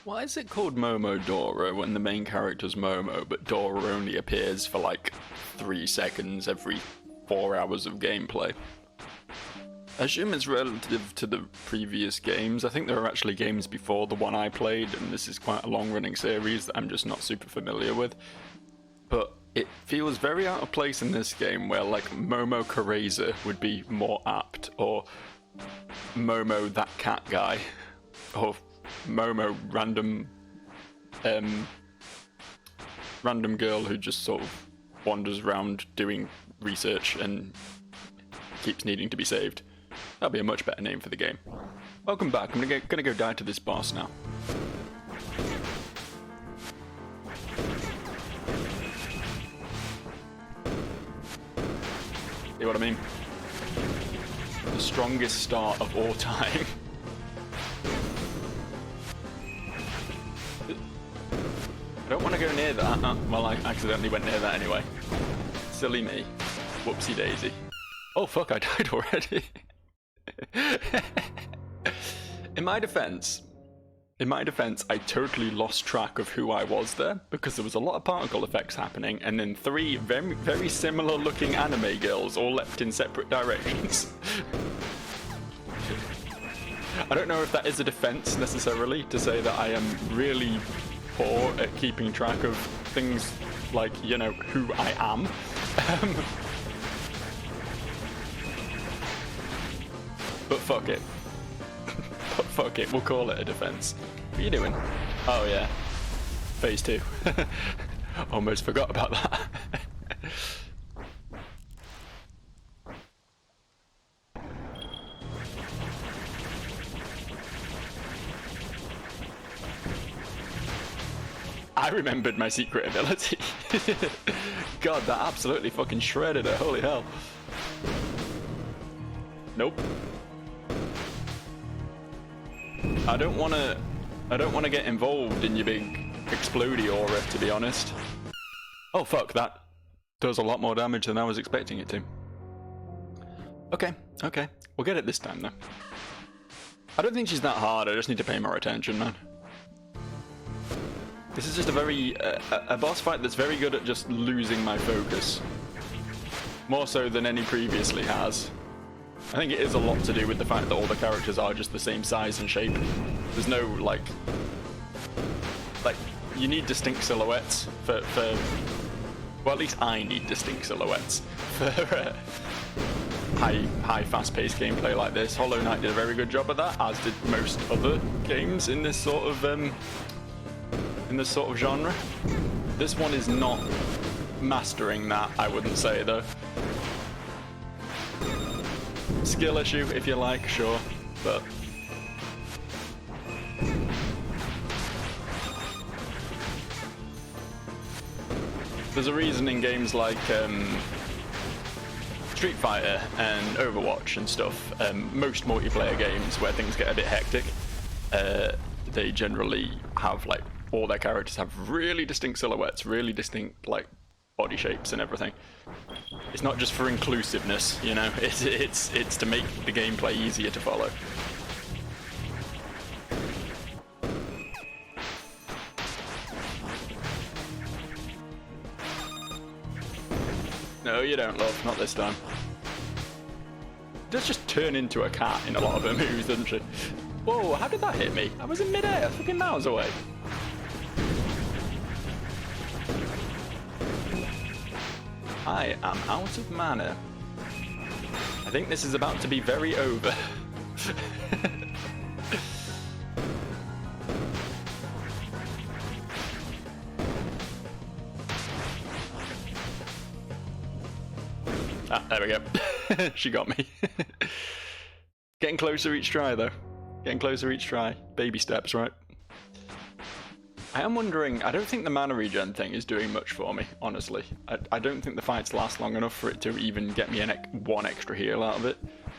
Why is it called Momodora when the main character's Momo, but Dora only appears for like 3 seconds every 4 hours of gameplay? I assume it's relative to the previous games. I think there are actually games before the one I played, and this is quite a long-running series that I'm just not super familiar with. But it feels very out of place in this game, where like Momo Careza would be more apt, or Momo that cat guy, or Momo random girl who just sort of wanders around doing research and keeps needing to be saved. That'd be a much better name for the game. Welcome back. I'm gonna go die to this boss now. See what I mean? The strongest start of all time. I don't want to go near that. Well, I accidentally went near that anyway. Silly me. Whoopsie daisy. Oh fuck, I died already. In my defense, I totally lost track of who I was there, because there was a lot of particle effects happening, and then 3 very, very similar looking anime girls all leapt in separate directions. I don't know if that is a defense necessarily, to say that I am really poor at keeping track of things like, you know, who I am. But fuck it. But fuck it, we'll call it a defense. What are you doing? Oh yeah. Phase 2. Almost forgot about that. I remembered my secret ability. God, that absolutely fucking shredded her, holy hell. Nope. I don't wanna get involved in your big explodey aura, to be honest. Oh fuck, that does a lot more damage than I was expecting it to. Okay, we'll get it this time though. I don't think she's that hard, I just need to pay more attention, man. This is just a very, a boss fight that's very good at just losing my focus. More so than any previously has. I think it is a lot to do with the fact that all the characters are just the same size and shape. There's no, like, you need distinct silhouettes for well, at least I need distinct silhouettes for high fast-paced gameplay like this. Hollow Knight did a very good job of that, as did most other games in this sort of, genre. This one is not mastering that, I wouldn't say, though. Skill issue, if you like, sure, but... There's a reason in games like Street Fighter and Overwatch and stuff, most multiplayer games where things get a bit hectic, they generally have, like, all their characters have really distinct silhouettes, really distinct, like, body shapes and everything. It's not just for inclusiveness, you know, it's to make the gameplay easier to follow. No, you don't, love, not this time. Does just turn into a cat in a lot of her moves, doesn't she? Whoa, how did that hit me? I was in mid-air, fucking miles away. I am out of mana. I think this is about to be very over. Ah, there we go. She got me. Getting closer each try, though. Getting closer each try. Baby steps, right? I am wondering, I don't think the mana regen thing is doing much for me, honestly. I don't think the fights last long enough for it to even get me one extra heal out of it.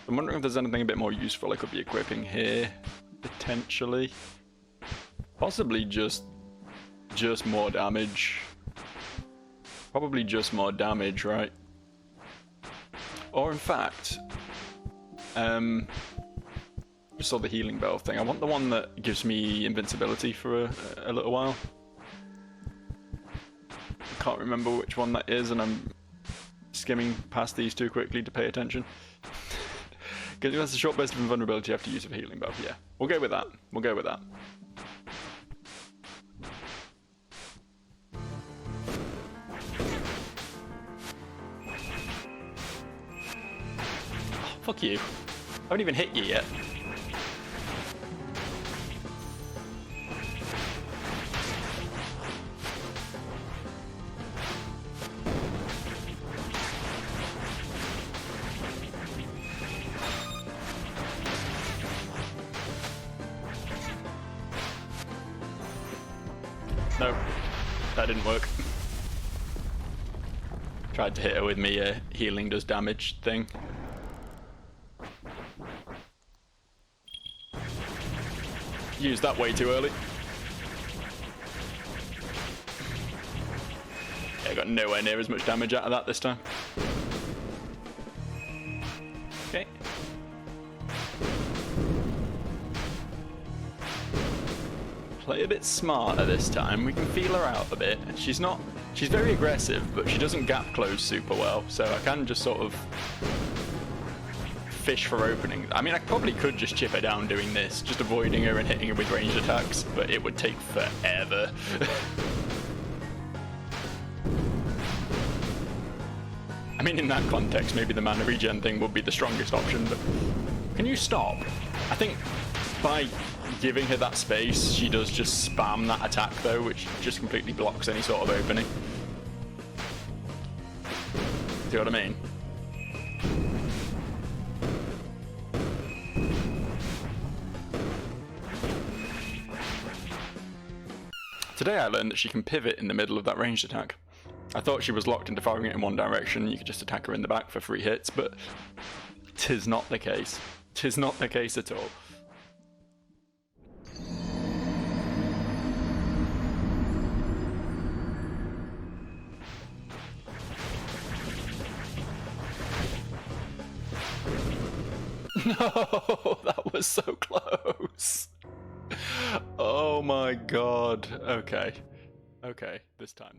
I'm wondering if there's anything a bit more useful I could be equipping here, potentially. Possibly just more damage. Probably just more damage, right? Or in fact, yeah, Just saw the healing bell thing. I want the one that gives me invincibility for a little while. I can't remember which one that is, and I'm skimming past these too quickly to pay attention. Because that's a short burst of invulnerability after use of a healing bell. Yeah, we'll go with that. We'll go with that. Oh, fuck you. I haven't even hit you yet. No, that didn't work. Tried to hit her with me healing does damage thing. Used that way too early. Yeah, got nowhere near as much damage out of that this time. Okay. Play a bit smarter this time. We can feel her out a bit. She's very aggressive, but she doesn't gap close super well, so I can just sort of fish for openings. I mean, I probably could just chip her down doing this, just avoiding her and hitting her with ranged attacks, but it would take forever. I mean, in that context, maybe the mana regen thing would be the strongest option, but can you stop? I think by giving her that space, she does just spam that attack though, which just completely blocks any sort of opening. See what I mean? Today I learned that she can pivot in the middle of that ranged attack. I thought she was locked into firing it in one direction, you could just attack her in the back for 3 hits, but 'tis not the case. 'Tis not the case at all. No, that was so close. Oh my god. Okay. Okay, this time.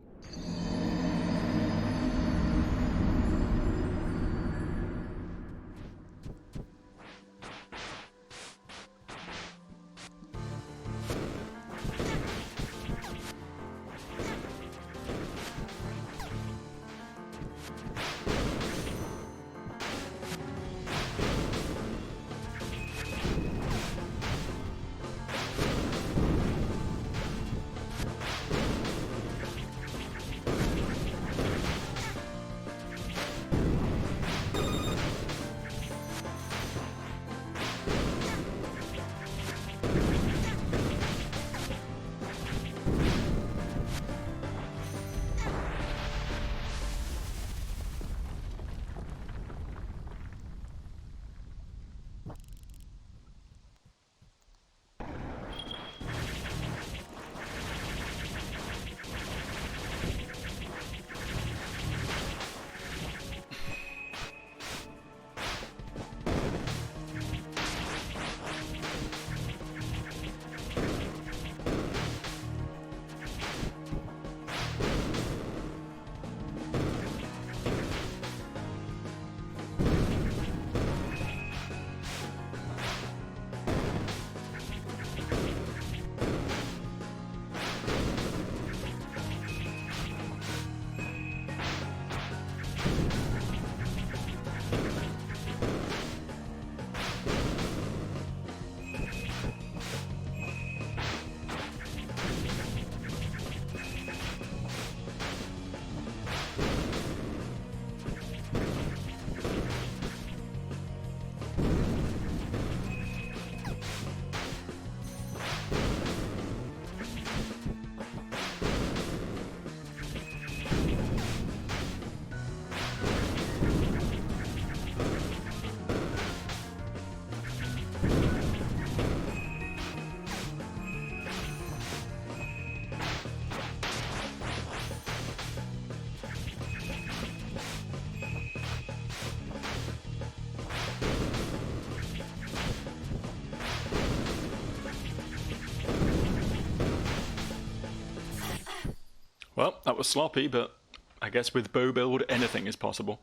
Well, that was sloppy, but I guess with bow build, anything is possible.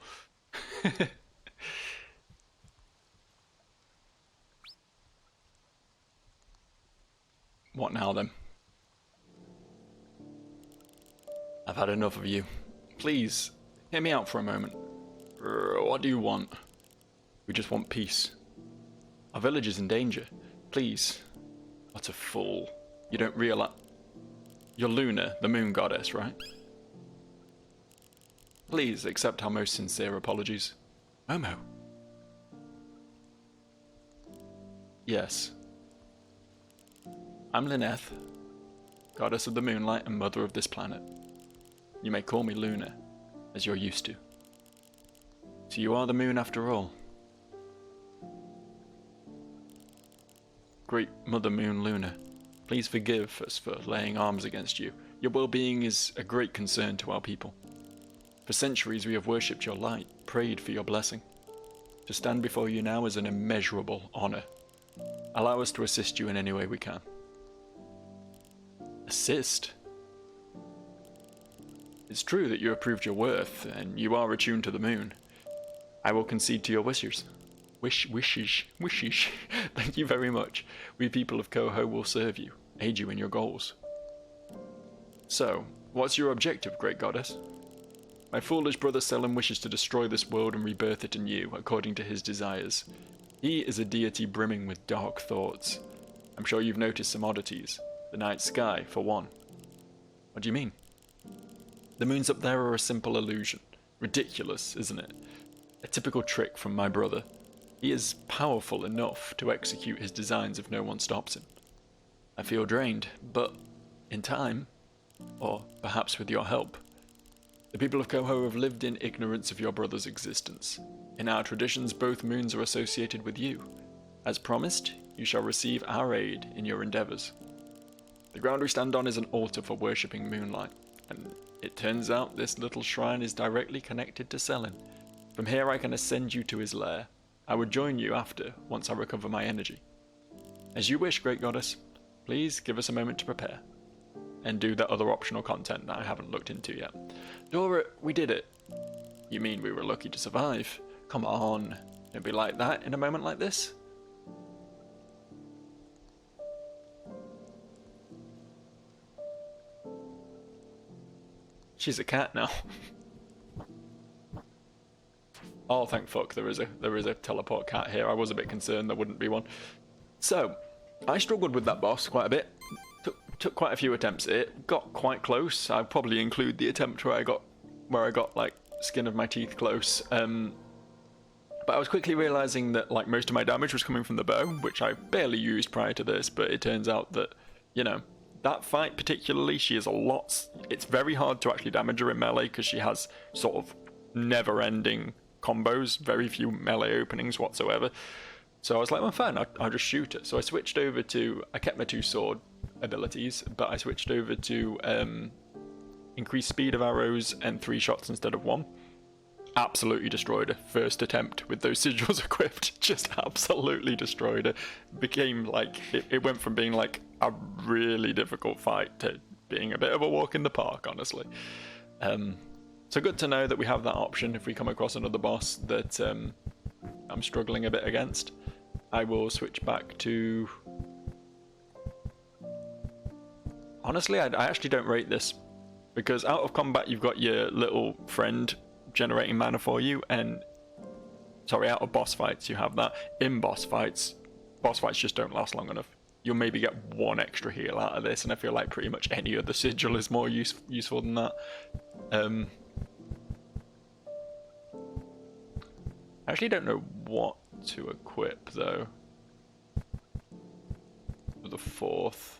What now, then? I've had enough of you. Please, hear me out for a moment. What do you want? We just want peace. Our village is in danger. Please. What a fool. You don't realize... You're Luna, the moon goddess, right? Please accept our most sincere apologies. Momo. Yes. I'm Lyneth, goddess of the moonlight and mother of this planet. You may call me Luna, as you're used to. So you are the moon after all. Great Mother Moon Luna, please forgive us for laying arms against you. Your well-being is a great concern to our people. For centuries we have worshipped your light, prayed for your blessing. To stand before you now is an immeasurable honor. Allow us to assist you in any way we can. Assist? It's true that you have proved your worth, and you are attuned to the moon. I will concede to your wishes. Wishes. Thank you very much. We people of Coho will serve you, aid you in your goals. So, what's your objective, great goddess? My foolish brother Selim wishes to destroy this world and rebirth it anew, according to his desires. He is a deity brimming with dark thoughts. I'm sure you've noticed some oddities. The night sky, for one. What do you mean? The moons up there are a simple illusion. Ridiculous, isn't it? A typical trick from my brother. He is powerful enough to execute his designs if no one stops him. I feel drained, but in time, or perhaps with your help, the people of Coho have lived in ignorance of your brother's existence. In our traditions, both moons are associated with you. As promised, you shall receive our aid in your endeavors. The ground we stand on is an altar for worshipping moonlight, and it turns out this little shrine is directly connected to Selin. From here I can ascend you to his lair. I would join you after, once I recover my energy. As you wish, great goddess. Please give us a moment to prepare. And do that other optional content that I haven't looked into yet. Dora, we did it. You mean we were lucky to survive? Come on, don't be like that in a moment like this. She's a cat now. Oh, thank fuck, there is a teleport cat here. I was a bit concerned there wouldn't be one. So, I struggled with that boss quite a bit. Took quite a few attempts at it. Got quite close. I'll probably include the attempt where I got like skin of my teeth close. But I was quickly realizing that like most of my damage was coming from the bow, which I barely used prior to this. But it turns out that, you know, that fight particularly, she is a lot. It's very hard to actually damage her in melee because she has sort of never-ending combos, very few melee openings whatsoever. So I was like, well, fine, I'll just shoot it. So I switched over to, I kept my two sword abilities, but I switched over to increased speed of arrows and 3 shots instead of 1. Absolutely destroyed her. First attempt with those sigils equipped, just absolutely destroyed her. Became like, it went from being like a really difficult fight to being a bit of a walk in the park, honestly. So good to know that we have that option if we come across another boss that I'm struggling a bit against. I will switch back to... Honestly, I actually don't rate this, because out of combat you've got your little friend generating mana for you, and... Sorry, out of boss fights you have that. In boss fights just don't last long enough. You'll maybe get 1 extra heal out of this, and I feel like pretty much any other sigil is more useful than that. I actually don't know what to equip though for the 4th.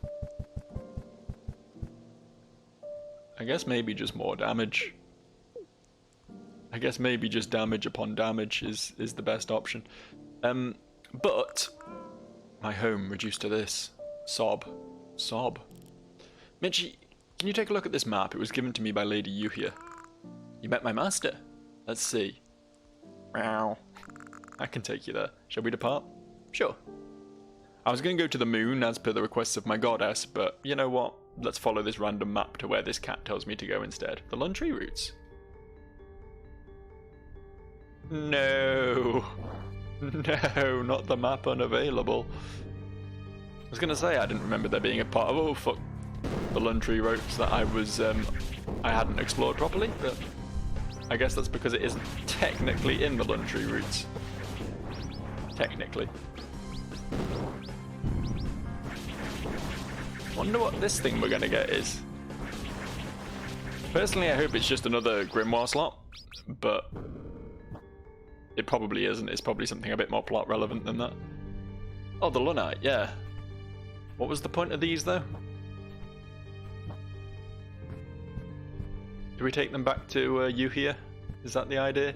I guess maybe just more damage. I guess maybe just damage upon damage is the best option. But my home reduced to this. Sob. Mitchie, can you take a look at this map? It was given to me by Lady Yuhia. You met my master. Let's see. Meow. I can take you there. Shall we depart? Sure. I was going to go to the moon as per the requests of my goddess, but you know what? let's follow this random map to where this cat tells me to go instead. The Lun Tree routes. No. No, not the map unavailable. I was gonna say I didn't remember there being a part of, oh fuck, the Lun Tree routes that I hadn't explored properly, but I guess that's because it isn't technically in the Lun Tree routes. Technically. Wonder what this thing we're gonna get is. Personally, I hope it's just another Grimoire slot, but it probably isn't. It's probably something a bit more plot relevant than that. Oh, the Lunite, yeah. What was the point of these, though? Do we take them back to you here? Is that the idea?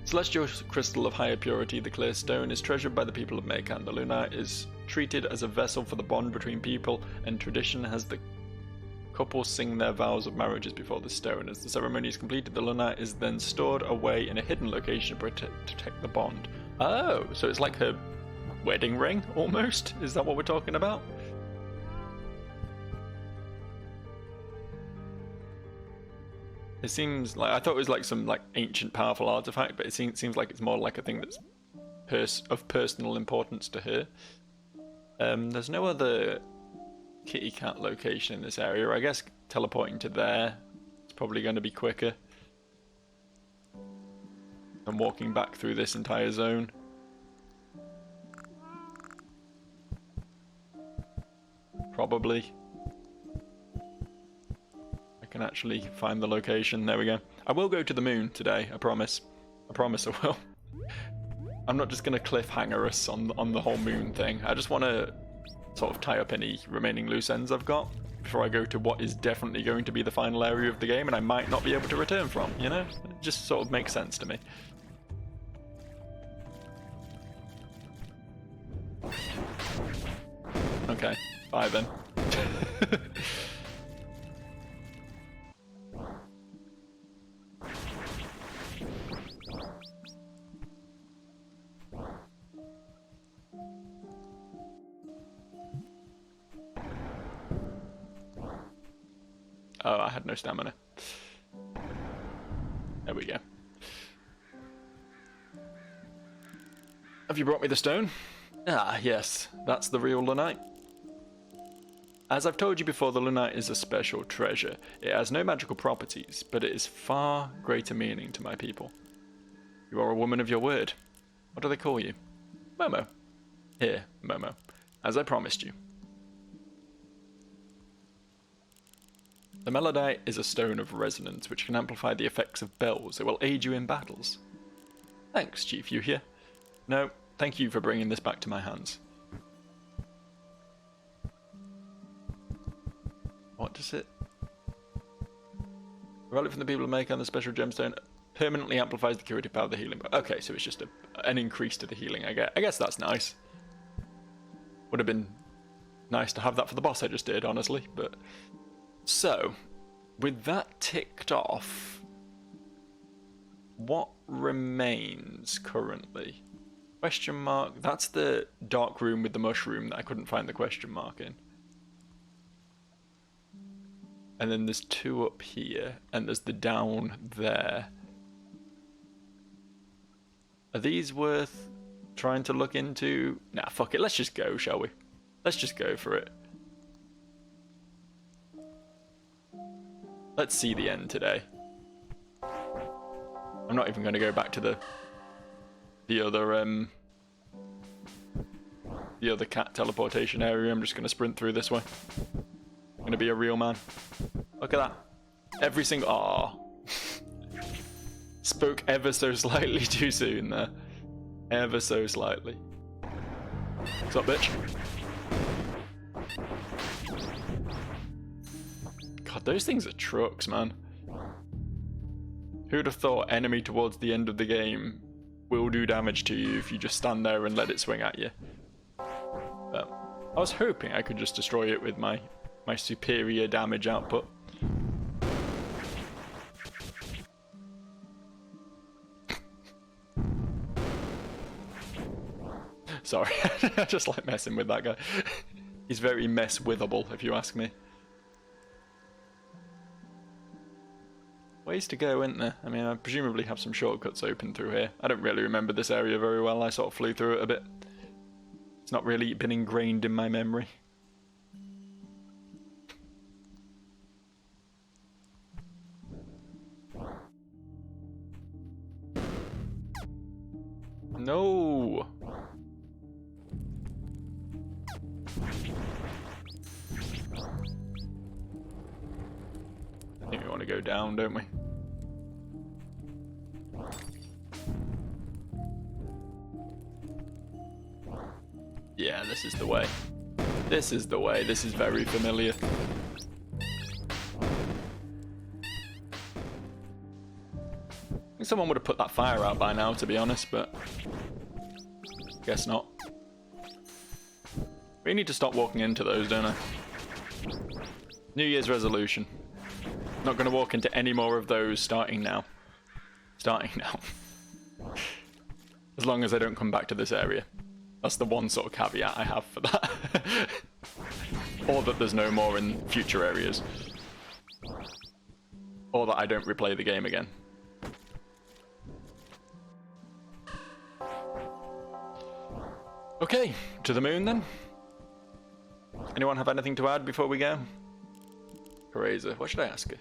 Celestial crystal of higher purity, the clear stone, is treasured by the people of Maykan. The Lunite is treated as a vessel for the bond between people, and tradition has the couple sing their vows of marriages before the stone. As the ceremony is completed, the Lunite is then stored away in a hidden location to protect the bond. Oh, so it's like her wedding ring, almost? Is that what we're talking about? It seems like, I thought it was like some like ancient powerful artifact, but it seems like it's more like a thing that's of personal importance to her. There's no other kitty cat location in this area. I guess teleporting to there is probably going to be quicker than walking back through this entire zone. Probably. I can actually find the location. There we go. I will go to the moon today, I promise. I promise I will. I'm not just going to cliffhanger us on the whole moon thing. I just want to sort of tie up any remaining loose ends I've got before I go to what is definitely going to be the final area of the game and I might not be able to return from, you know? It just sort of makes sense to me. Okay, bye then. Oh, I had no stamina. There we go. Have you brought me the stone? Ah, yes, that's the real Lunite. As I've told you before, the Lunite is a special treasure. It has no magical properties, but it is far greater meaning to my people. You are a woman of your word. What do they call you? Momo. Here, Momo, as I promised you. The Melodite is a stone of resonance which can amplify the effects of bells. It will aid you in battles. Thanks, Chief Yuhia. No, thank you for bringing this back to my hands. What does it? A relic from the people of Maykan, the special gemstone permanently amplifies the curative power of the healing. Okay, so it's just an increase to the healing. I guess that's nice. Would have been nice to have that for the boss I just did, honestly, but... So, with that ticked off, what remains currently? Question mark, that's the dark room with the mushroom that I couldn't find the question mark in. And then there's two up here, and there's the down there. Are these worth trying to look into? Nah, fuck it, let's just go, shall we? Let's just go for it. Let's see the end today. I'm not even going to go back to the other cat teleportation area. I'm just going to sprint through this way. I'm going to be a real man. Look at that. Every single... Aww. Spoke ever so slightly too soon there. Ever so slightly. What's up, bitch? God, those things are trucks, man. Who'd have thought enemy towards the end of the game will do damage to you if you just stand there and let it swing at you? But I was hoping I could just destroy it with my superior damage output. Sorry, I just like messing with that guy. He's very mess-withable, if you ask me. Ways to go, isn't there? I mean, I presumably have some shortcuts open through here. I don't really remember this area very well. I sort of flew through it a bit. It's not really been ingrained in my memory. No! I think we want to go down, don't we? Yeah, this is the way. This is the way. This is very familiar. I think someone would have put that fire out by now, to be honest, but guess not. We need to stop walking into those, don't I? New Year's resolution. Not going to walk into any more of those starting now. Starting now. As long as I don't come back to this area. That's the one sort of caveat I have for that. Or that there's no more in future areas. Or that I don't replay the game again. Okay, to the moon then. Anyone have anything to add before we go? Crazy. What should I ask her?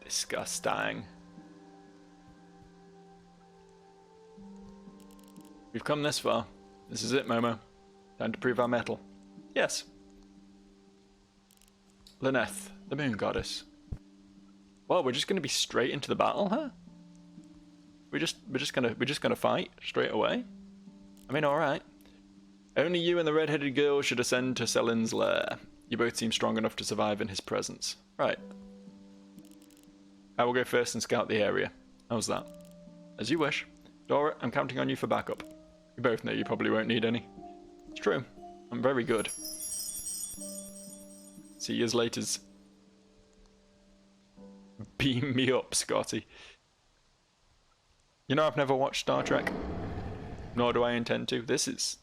Disgusting. We've come this far. This is it, Momo. Time to prove our mettle. Yes. Lyneth, the moon goddess. Well, we're just gonna be straight into the battle, huh? We're just gonna fight straight away. I mean, all right. Only you and the red-headed girl should ascend to Selin's lair. You both seem strong enough to survive in his presence. Right. I will go first and scout the area. How's that? As you wish. Dora, I'm counting on you for backup. We both know you probably won't need any. It's true. I'm very good. See you later. Beam me up, Scotty. You know, I've never watched Star Trek. Nor do I intend to. That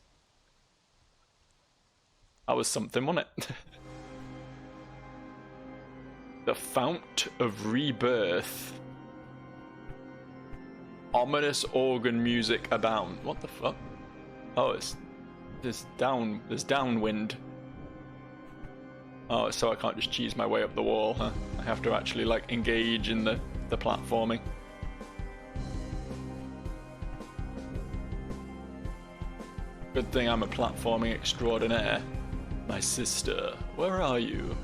was something, wasn't it? The Fount of Rebirth. Ominous organ music abound. What the fuck? Oh, there's downwind. Oh, so I can't just cheese my way up the wall, huh? I have to actually, like, engage in the platforming. Good thing I'm a platforming extraordinaire. My sister, where are you?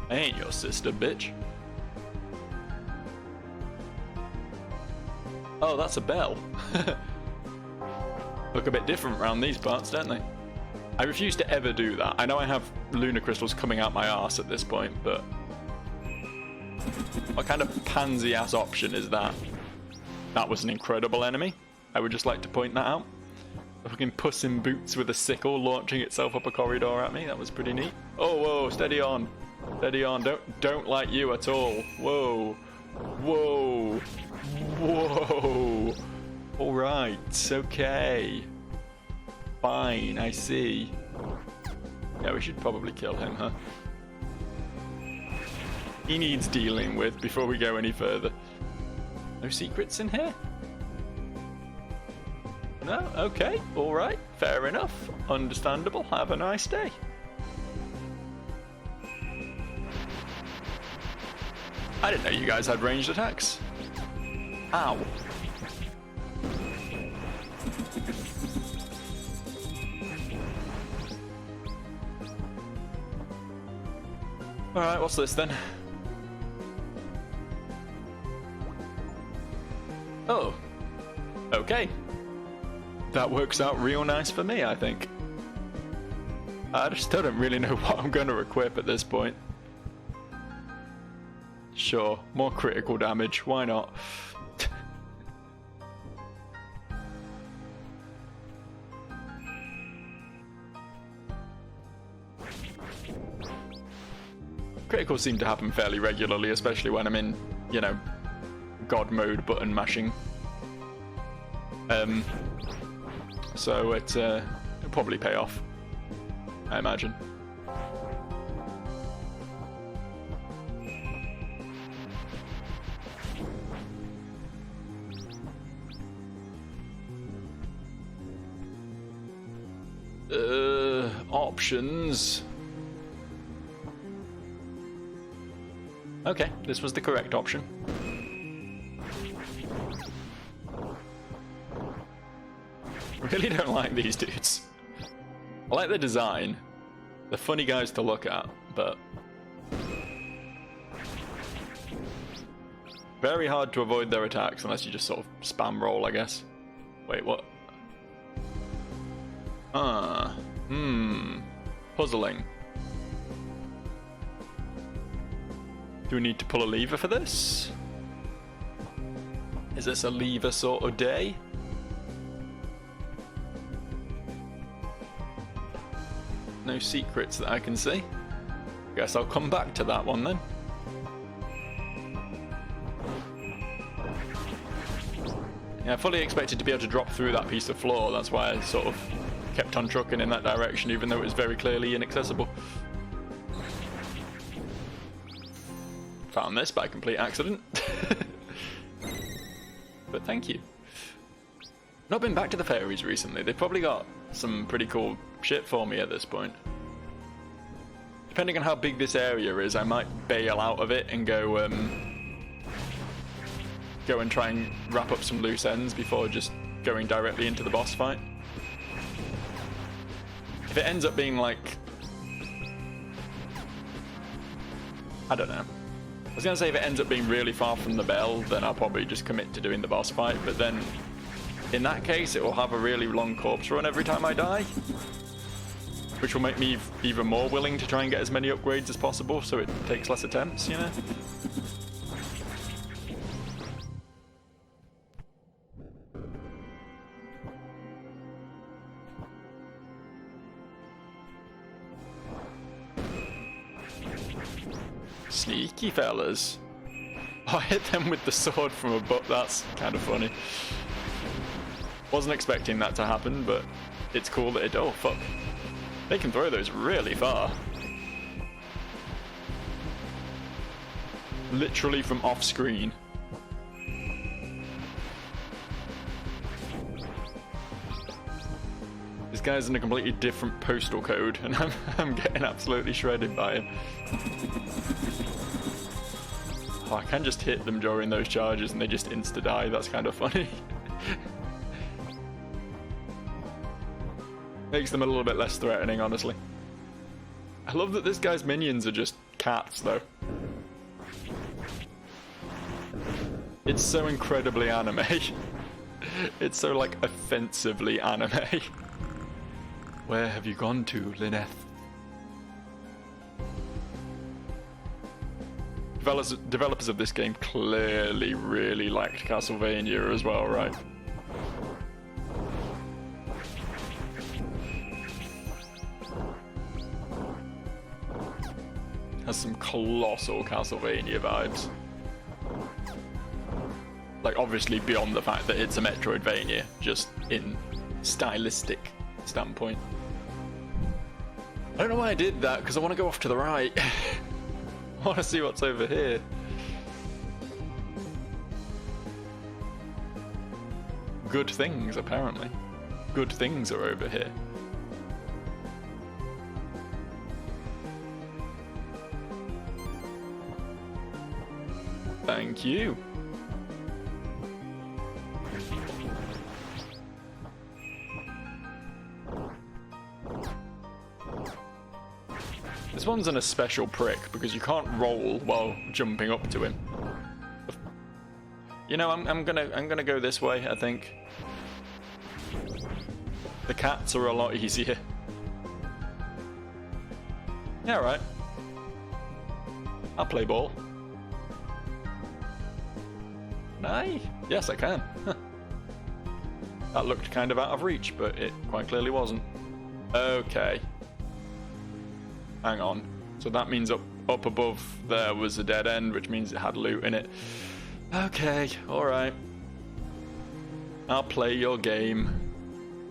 I ain't your sister, bitch. Oh, that's a bell. Look a bit different around these parts, don't they? I refuse to ever do that. I know I have lunar crystals coming out my arse at this point, but what kind of pansy-ass option is that? That was an incredible enemy. I would just like to point that out. A fucking Puss in Boots with a sickle launching itself up a corridor at me. That was pretty neat. Oh, whoa, steady on. Steady on. Don't like you at all. Whoa. Whoa. Whoa. Alright, okay. Fine, I see. Yeah, we should probably kill him, huh? He needs dealing with before we go any further. No secrets in here? No? Okay, alright. Fair enough. Understandable. Have a nice day. I didn't know you guys had ranged attacks. Ow. Alright, what's this then? Oh. Okay. That works out real nice for me, I think. I just still don't really know what I'm going to equip at this point. Sure, more critical damage, why not? criticals seem to happen fairly regularly, especially when I'm in, you know, God mode button mashing. So it'll probably pay off, I imagine. Options. Okay, this was the correct option. Really don't like these dudes. I like the design. They're funny guys to look at, but very hard to avoid their attacks unless you just sort of spam roll, I guess. Wait, what? Puzzling. Do we need to pull a lever for this? Is this a lever sort of day? No secrets that I can see. Guess I'll come back to that one then. Yeah, I fully expected to be able to drop through that piece of floor. That's why I sort of kept on trucking in that direction, even though it was very clearly inaccessible. Found this by complete accident. But thank you. Not been back to the fairies recently. They've probably got some pretty cool shit for me at this point. Depending on how big this area is, I might bail out of it and go and try and wrap up some loose ends before just going directly into the boss fight. If it ends up being like, I don't know. I was gonna say if it ends up being really far from the bell, then I'll probably just commit to doing the boss fight, but then in that case it will have a really long corpse run every time I die, which will make me even more willing to try and get as many upgrades as possible so it takes less attempts, you know? Sneaky fellas. Oh, I hit them with the sword from above. That's kind of funny. Wasn't expecting that to happen, but it's cool that it... Oh, fuck. They can throw those really far. Literally from off screen. This guy's in a completely different postal code, and I'm getting absolutely shredded by him. Oh, I can just hit them during those charges and they just insta-die. That's kind of funny. Makes them a little bit less threatening, honestly. I love that this guy's minions are just cats, though. It's so incredibly anime. It's so, like, offensively anime. Where have you gone to, Lyneth? Developers of this game clearly really liked Castlevania as well, right? Has some colossal Castlevania vibes. Like, obviously beyond the fact that it's a Metroidvania, just in stylistic standpoint. I don't know why I did that, because I want to go off to the right. I want to see what's over here. Good things, apparently. Good things are over here. Thank you. This one's in a special prick because you can't roll while jumping up to him. You know, I'm gonna go this way, I think. The cats are a lot easier. Yeah, right. I'll play ball. Aye. Yes, I can. That looked kind of out of reach, but it quite clearly wasn't. Okay. Hang on. So that means up up above there was a dead end, which means it had loot in it. Okay, alright. I'll play your game.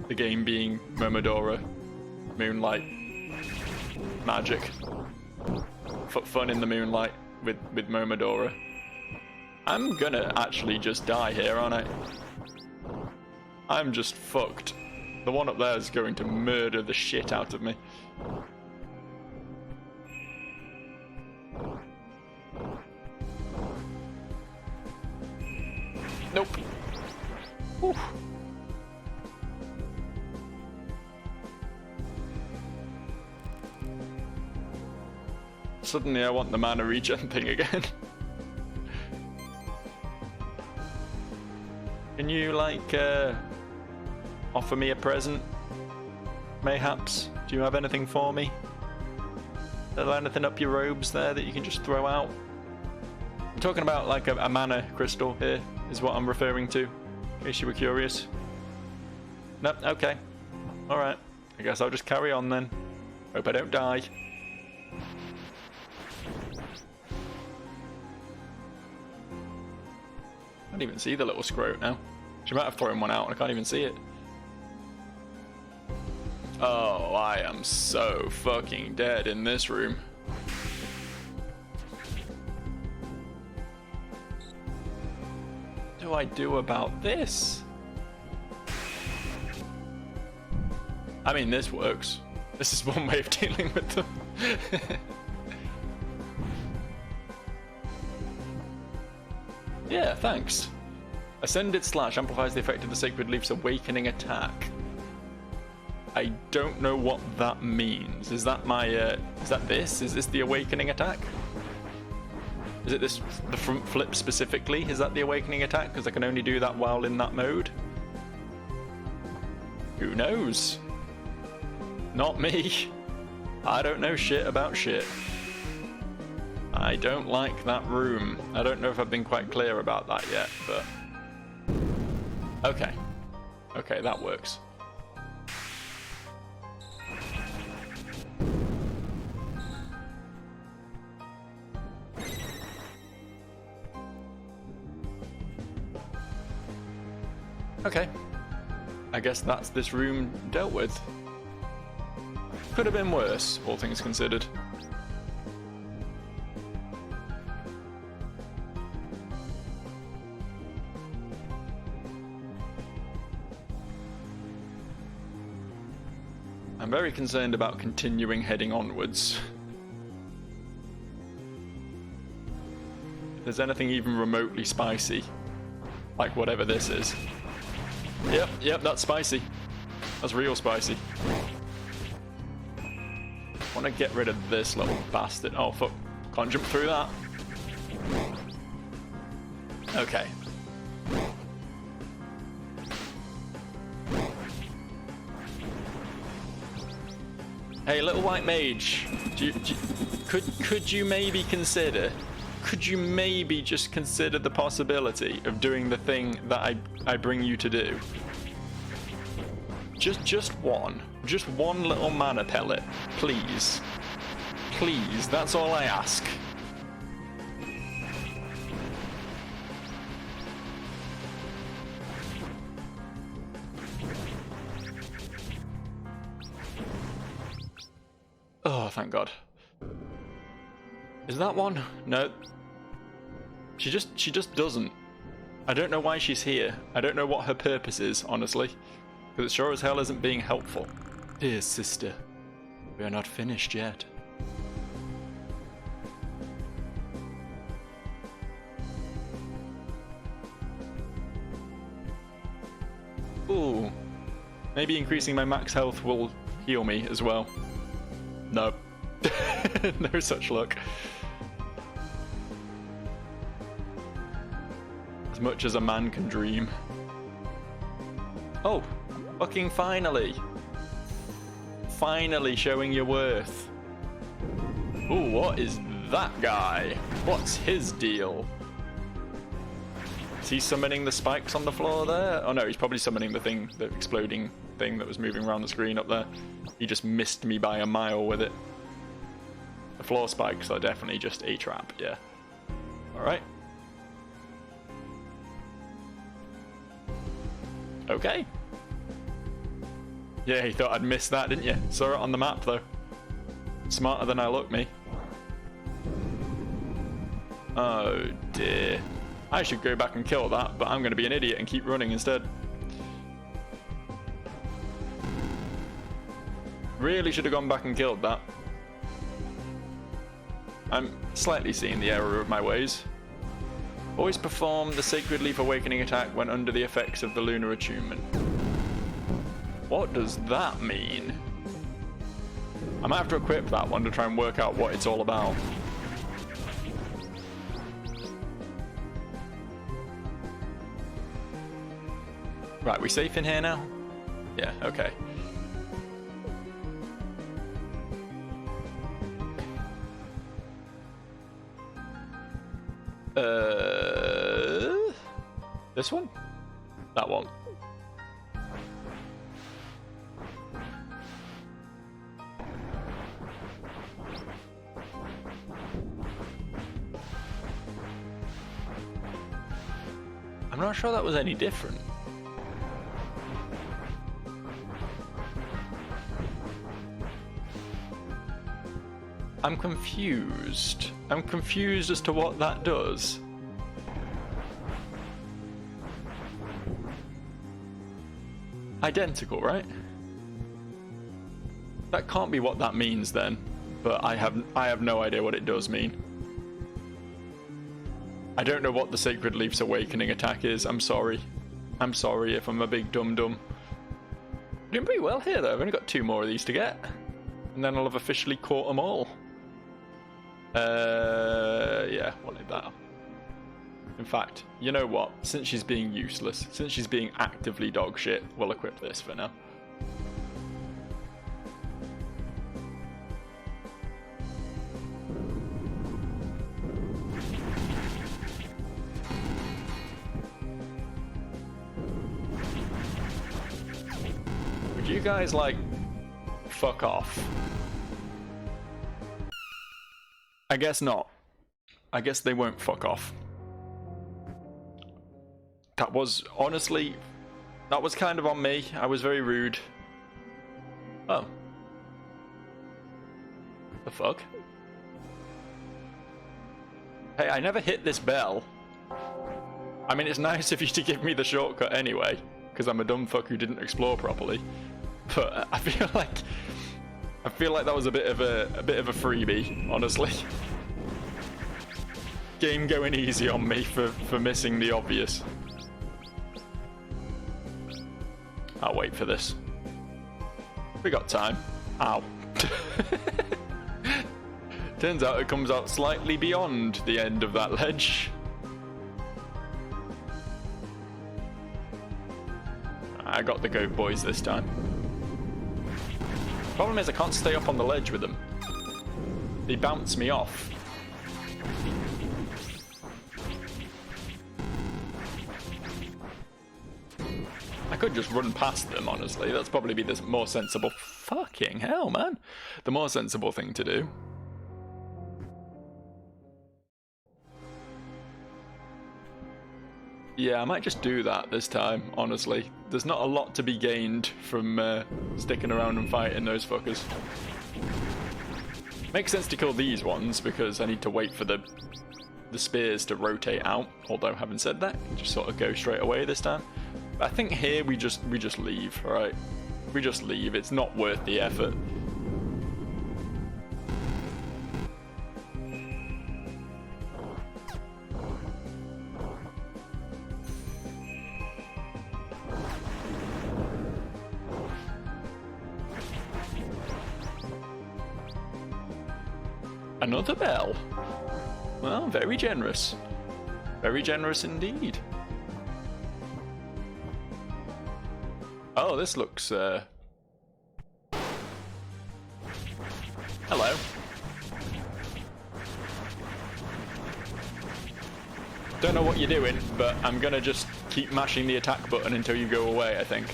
The game being Momodora. Moonlight. Magic. Fun in the moonlight with Momodora. I'm gonna actually just die here, aren't I? I'm just fucked. The one up there is going to murder the shit out of me. Nope. Whew. Suddenly I want the mana regen thing again. Can you, like, offer me a present? Mayhaps? Do you have anything for me? Is there anything up your robes there that you can just throw out? I'm talking about, like, a mana crystal here, is what I'm referring to, in case you were curious. Nope, okay. Alright. I guess I'll just carry on then. Hope I don't die. I can't even see the little scrote now. She might have thrown one out and I can't even see it. Oh, I am so fucking dead in this room. What do I do about this? I mean, this works. This is one way of dealing with them. Yeah, thanks. Ascended slash amplifies the effect of the Sacred Leaf's awakening attack. I don't know what that means. Is that my, is that this? Is this the awakening attack? Is it this, the front flip specifically? Is that the awakening attack? Because I can only do that while in that mode? Who knows? Not me. I don't know shit about shit. I don't like that room. I don't know if I've been quite clear about that yet, but... Okay. Okay, that works. Okay. I guess that's this room dealt with. Could have been worse, all things considered. I'm very concerned about continuing heading onwards. If there's anything even remotely spicy, like whatever this is. Yep, that's spicy. That's real spicy. I want to get rid of this little bastard. Oh fuck, can't jump through that. Okay. Hey, little white mage, could you maybe consider? Could you maybe just consider the possibility of doing the thing that I bring you to do? Just one little mana pellet, please. Please, that's all I ask. Oh, thank God. Is that one? No. She just doesn't. I don't know why she's here. I don't know what her purpose is, honestly. Because it sure as hell isn't being helpful. Dear sister, we are not finished yet. Ooh. Maybe increasing my max health will heal me as well. Nope. No such luck. As much as a man can dream. Oh, fucking finally. Finally showing your worth. Ooh, what is that guy? What's his deal? Is he summoning the spikes on the floor there? Oh no, he's probably summoning the thing, the exploding thing that was moving around the screen up there. He just missed me by a mile with it. The floor spikes are definitely just a trap, yeah. Alright. Okay. Yeah, you thought I'd miss that, didn't you? Saw it on the map, though. Smarter than I look, me. Oh, dear. I should go back and kill that, but I'm going to be an idiot and keep running instead. Really should have gone back and killed that. I'm slightly seeing the error of my ways. Always perform the Sacred Leaf Awakening attack when under the effects of the Lunar Attunement. What does that mean? I might have to equip that one to try and work out what it's all about. Right, we safe in here now? Yeah, okay. This one? That one. I'm not sure that was any different. I'm confused. I'm confused as to what that does. Identical, right? That can't be what that means then, but I have no idea what it does mean. I don't know what the Sacred Leaf's Awakening attack is. I'm sorry. I'm sorry if I'm a big dum-dum. Doing pretty well here though. I've only got 2 more of these to get, and then I'll have officially caught them all. Yeah, wanted that. In fact, you know what? Since she's being useless, since she's being actively dog shit, we'll equip this for now. Would you guys, like, fuck off? I guess not. I guess they won't fuck off. That was, honestly, that was kind of on me. I was very rude. Oh. The fuck? Hey, I never hit this bell. I mean, it's nice of you to give me the shortcut anyway, because I'm a dumb fuck who didn't explore properly. But I feel like that was a bit of a freebie, honestly. Game going easy on me for missing the obvious. I'll wait for this. We got time. Ow. Turns out it comes out slightly beyond the end of that ledge. I got the goat boys this time. Problem is I can't stay up on the ledge with them. They bounce me off. I could just run past them, honestly. That's probably be the more sensible... Fucking hell, man. The more sensible thing to do. Yeah, I might just do that this time, honestly. There's not a lot to be gained from sticking around and fighting those fuckers. Makes sense to kill these ones, because I need to wait for the spears to rotate out. Although, having said that, just sort of go straight away this time. I think here we just leave, right? We just leave. It's not worth the effort. Another bell. Well, very generous. Very generous indeed. Oh, this looks, Hello. Don't know what you're doing, but I'm gonna just keep mashing the attack button until you go away, I think.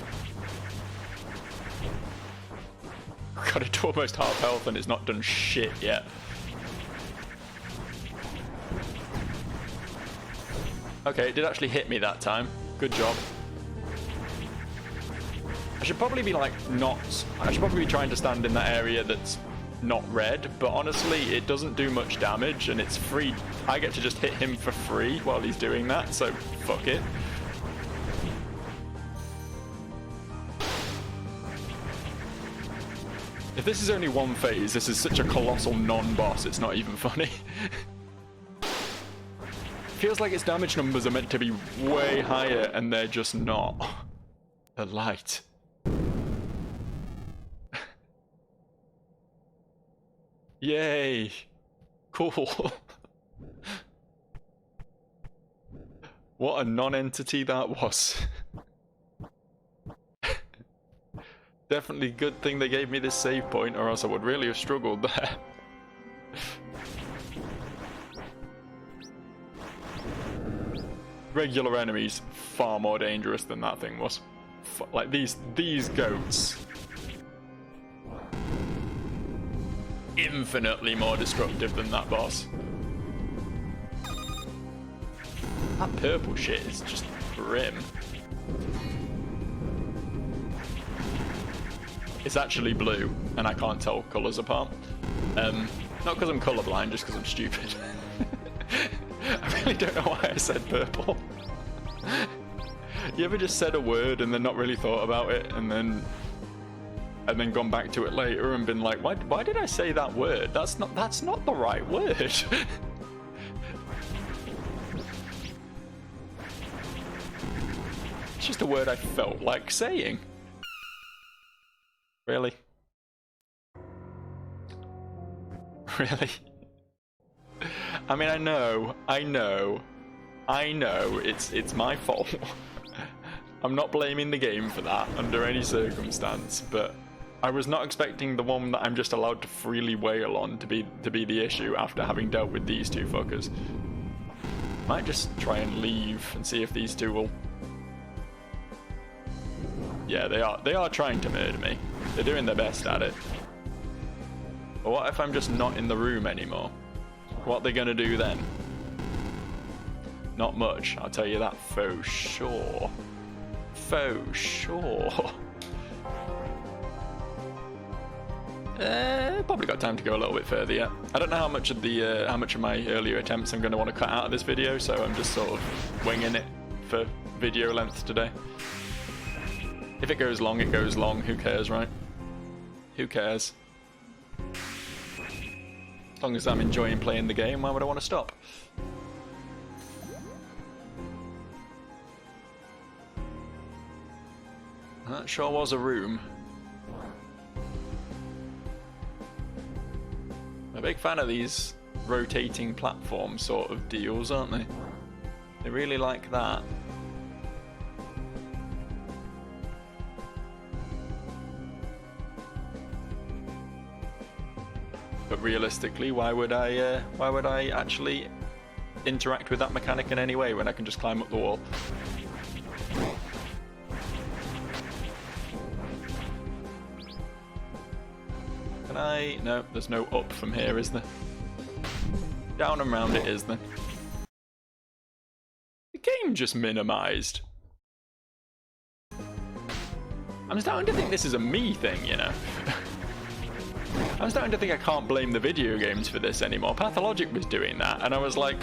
Got it to almost half health and it's not done shit yet. Okay, it did actually hit me that time. Good job. I should probably be like I should probably be trying to stand in that area that's not red, but honestly it doesn't do much damage and it's free. I get to just hit him for free while he's doing that, so fuck it. If this is only one phase, this is such a colossal non-boss, it's not even funny. Feels like its damage numbers are meant to be way higher and they're just not. They're light. Yay! Cool. What a non-entity that was. Definitely good thing they gave me this save point, or else I would really have struggled there. Regular enemies far more dangerous than that thing was. Like these goats. Infinitely more destructive than that boss. That purple shit is just grim. It's actually blue, and I can't tell colours apart. Not because I'm colourblind, just because I'm stupid. I really don't know why I said purple. You ever just said a word and then not really thought about it, and then gone back to it later and been like, why did I say that word? That's not the right word. It's just a word I felt like saying. Really? Really? I mean, I know, it's my fault. I'm not blaming the game for that under any circumstance, but I was not expecting the one that I'm just allowed to freely wail on to be the issue after having dealt with these two fuckers. Might just try and leave and see if these two will... Yeah, they are trying to murder me. They're doing their best at it. But what if I'm just not in the room anymore? What are they gonna do then? Not much, I'll tell you that for sure. For sure. Probably got time to go a little bit further yet. I don't know how much of my earlier attempts I'm going to want to cut out of this video, so I'm just sort of winging it for video length today. If it goes long, it goes long. Who cares, right? Who cares? As long as I'm enjoying playing the game, why would I want to stop? That sure was a room. I'm a big fan of these rotating platform sort of deals, aren't they? They really like that. But realistically, why would I actually interact with that mechanic in any way when I can just climb up the wall? Can I? No, there's no up from here, is there? Down and round it is then. The game just minimized. I'm starting to think this is a me thing, you know. I'm starting to think I can't blame the video games for this anymore. Pathologic was doing that, and I was like,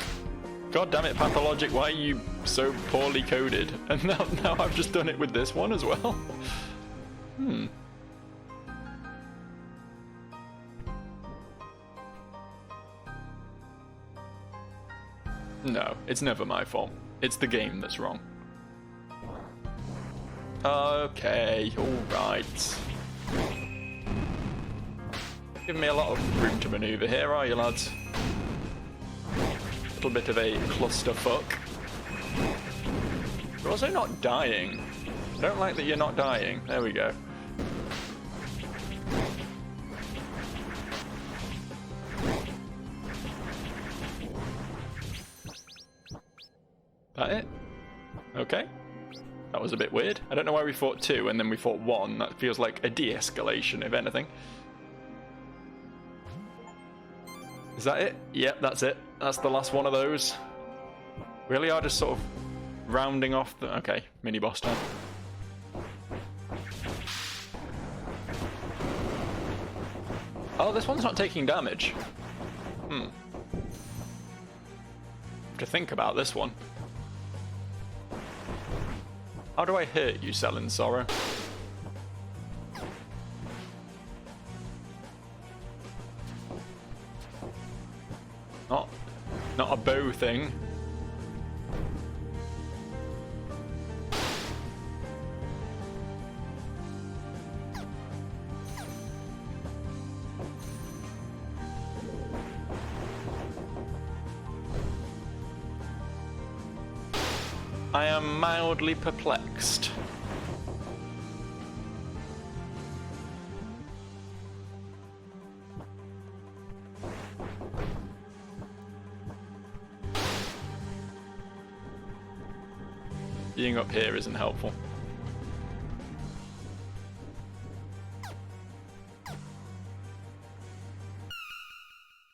God damn it, Pathologic, why are you so poorly coded? And now I've just done it with this one as well. No, it's never my fault. It's the game that's wrong. Okay, alright. Giving me a lot of room to maneuver here, are you lads? A little bit of a clusterfuck. You're also not dying. I don't like that you're not dying. There we go. That it? Okay. That was a bit weird. I don't know why we fought 2 and then we fought 1. That feels like a de-escalation, if anything. Is that it? Yep, that's it. That's the last one of those. Really are just sort of rounding off the... Okay, mini boss time. Oh, this one's not taking damage. Have to think about this one. How do I hurt you, Selling Sorrow? Not a bow thing. I am mildly perplexed. Being up here isn't helpful.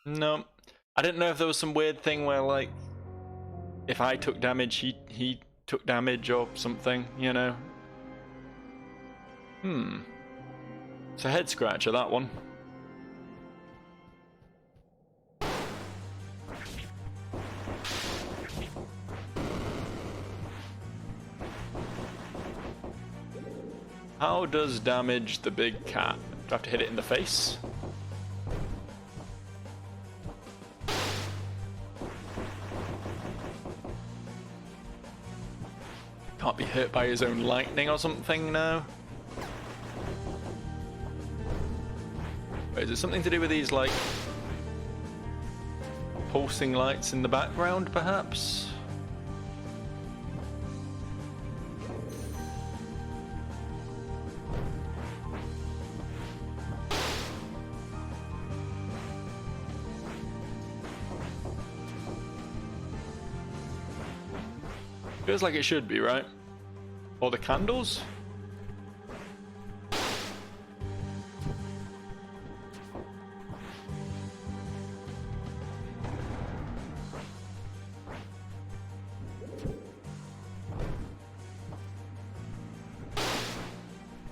No. I didn't know if there was some weird thing where, like, if I took damage, he took damage or something, you know? It's a head scratcher, that one. How does damage the big cat? Do I have to hit it in the face? Can't be hurt by his own lightning or something now. Wait, is it something to do with these, like, pulsing lights in the background, perhaps? Feels like it should be, right? Or the candles?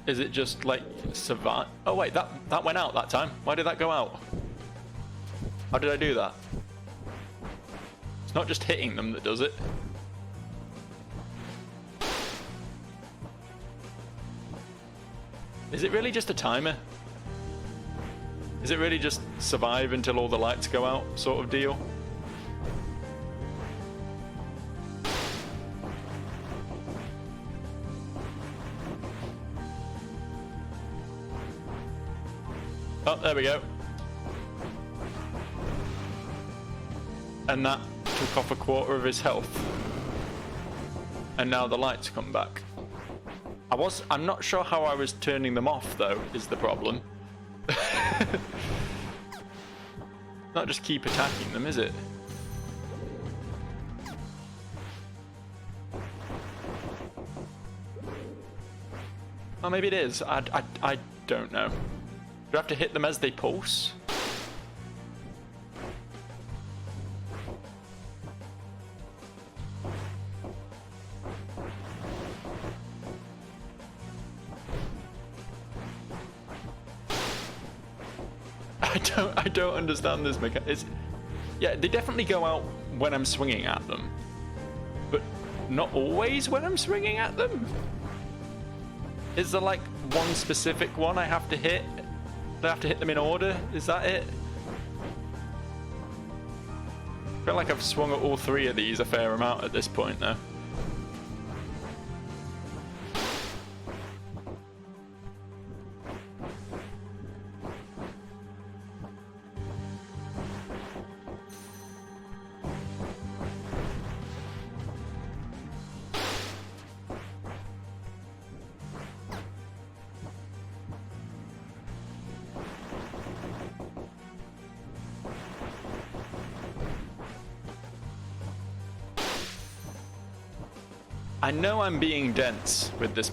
Is it just like survive? Oh wait, that went out that time. Why did that go out? How did I do that? It's not just hitting them that does it. Is it really just a timer? Is it really just survive until all the lights go out sort of deal? Oh, there we go. And that took off a quarter of his health. And now the lights come back. I'm not sure how I was turning them off, though, is the problem. Not just keep attacking them, is it? Oh, maybe it is. I don't know. Do I have to hit them as they pulse? I don't understand this mechanic. Yeah, they definitely go out when I'm swinging at them, but not always when I'm swinging at them. Is there like one specific one I have to hit? Do I have to hit them in order? Is that it? I feel like I've swung at all three of these a fair amount at this point now. I know I'm being dense with this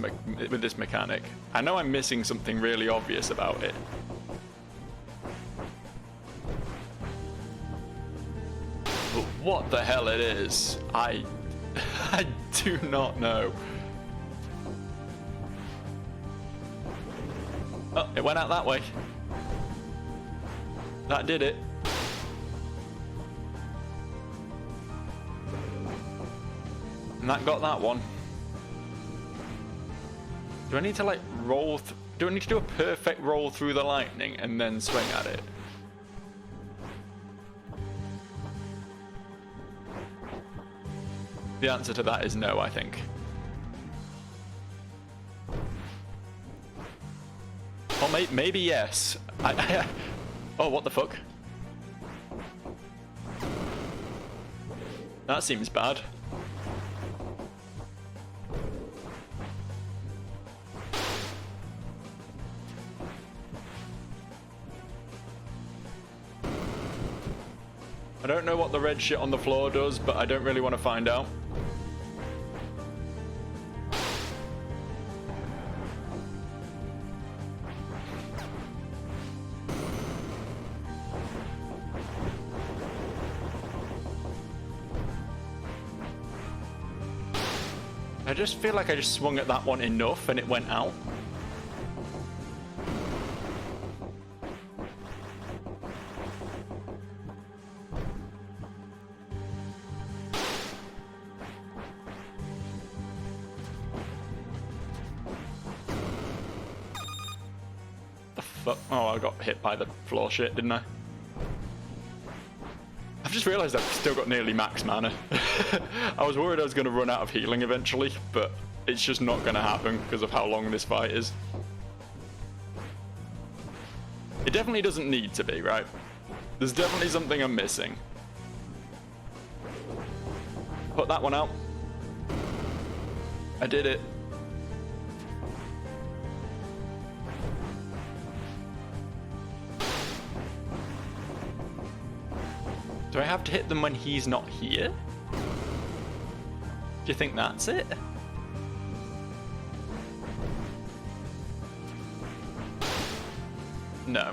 mechanic. I know I'm missing something really obvious about it. But what the hell it is, I I do not know. Oh, it went out that way. That did it. And that got that one. Do I need to like roll? Do I need to do a perfect roll through the lightning and then swing at it? The answer to that is no, I think. Or maybe yes. Oh, what the fuck? That seems bad. I don't know what the red shit on the floor does, but I don't really want to find out. I just feel like I just swung at that one enough and it went out. The fuck? Oh, I got hit by the floor shit, didn't I? I've just realised I've still got nearly max mana. I was worried I was going to run out of healing eventually, but it's just not going to happen because of how long this fight is. It definitely doesn't need to be, right? There's definitely something I'm missing. Put that one out. I did it. Do I have to hit them when he's not here? Do you think that's it? No,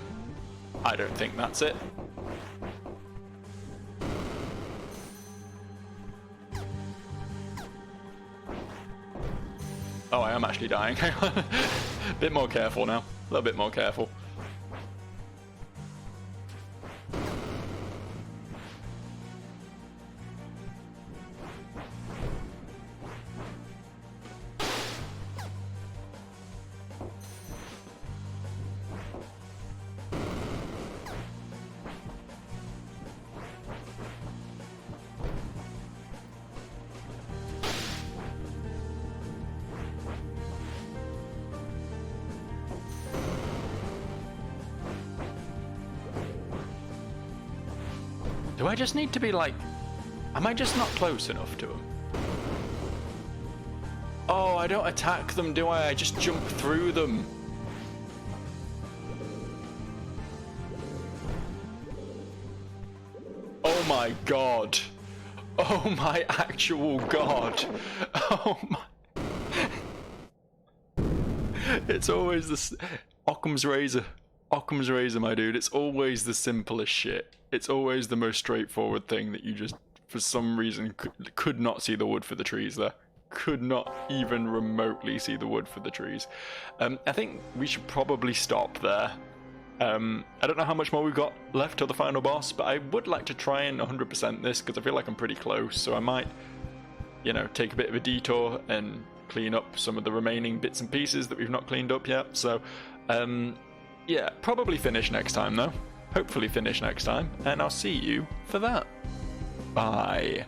I don't think that's it. Oh, I am actually dying. A bit more careful now. A little bit more careful. Do I just need to be like... Am I just not close enough to them? Oh, I don't attack them, do I? I just jump through them. Oh my god. Oh my actual god. Oh my... It's always this... Occam's razor. Occam's razor, my dude. It's always the simplest shit. It's always the most straightforward thing that you just, for some reason, could not see the wood for the trees there. Could not even remotely see the wood for the trees. I think we should probably stop there. I don't know how much more we've got left till the final boss, but I would like to try and 100% this because I feel like I'm pretty close. So I might, you know, take a bit of a detour and clean up some of the remaining bits and pieces that we've not cleaned up yet. So, yeah, probably finish next time though. Hopefully finish next time, and I'll see you for that. Bye.